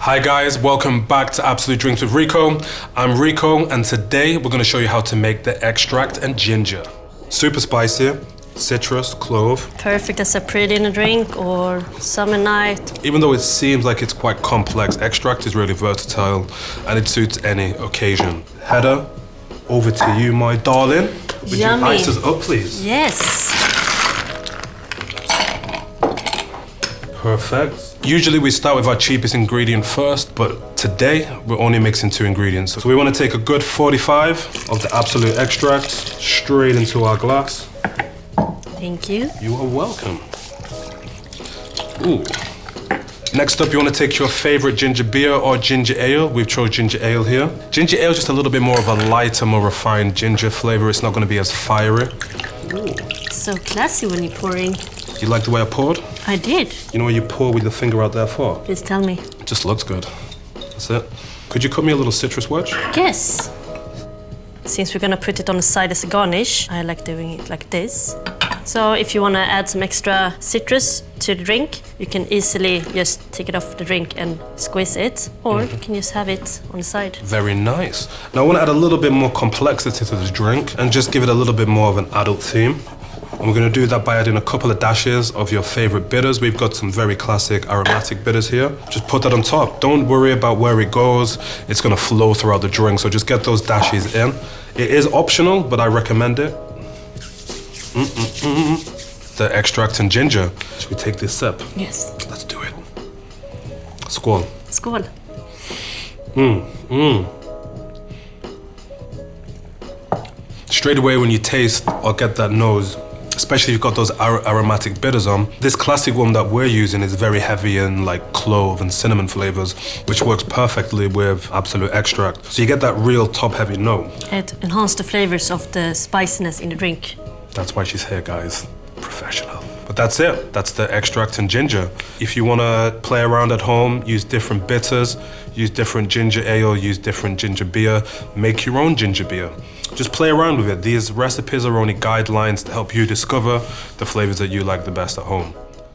Hi guys, welcome back to Absolut Drinks with Rico. I'm Rico and today we're going to show you how to make the extract and ginger. Super spicy, citrus, clove. Perfect as a pre-dinner drink or summer night. Even though it seems like it's quite complex, extract is really versatile and it suits any occasion. Hedda, over to you, my darling. Would Yummy. you ice us up, please? Yes. Perfect. Usually we start with our cheapest ingredient first, but today we're only mixing 2 ingredients. So we want to take a good 45 of the Absolut Extract straight into our glass. Thank you. You are welcome. Ooh. Next up, you want to take your favorite ginger beer or ginger ale. We've chose ginger ale here. Ginger ale is just a little bit more of a lighter, more refined ginger flavor. It's not going to be as fiery. Ooh. So classy when you're pouring. You like the way I poured? I did. You know what you pour with the finger out there for? Please tell me. It just looks good. That's it. Could you cut me a little citrus wedge? Yes. Since we're gonna put it on the side as a garnish, I like doing it like this. So if you wanna add some extra citrus to the drink, you can easily just take it off the drink and squeeze it, or you can just have it on the side. Very nice. Now I want to add a little bit more complexity to this drink and just give it a little bit more of an adult theme. And we're going to do that by adding a couple of dashes of your favorite bitters. We've got some very classic aromatic bitters here. Just put that on top. Don't worry about where it goes. It's going to flow throughout the drink, so just get those dashes in. It is optional, but I recommend it. The extract and ginger. Should we take this sip? Yes. Let's do it. Skål. Skål. Straight away when you taste or get that nose, especially if you've got those aromatic bitters on, this classic one that we're using is very heavy in like clove and cinnamon flavors, which works perfectly with Absolut Extract. So you get that real top-heavy note. It enhances the flavors of the spiciness in the drink. That's why she's here, guys. Professional. But that's it. That's the extract and ginger. If you want to play around at home, use different bitters, use different ginger ale, use different ginger beer, make your own ginger beer. Just play around with it. These recipes are only guidelines to help you discover the flavors that you like the best at home.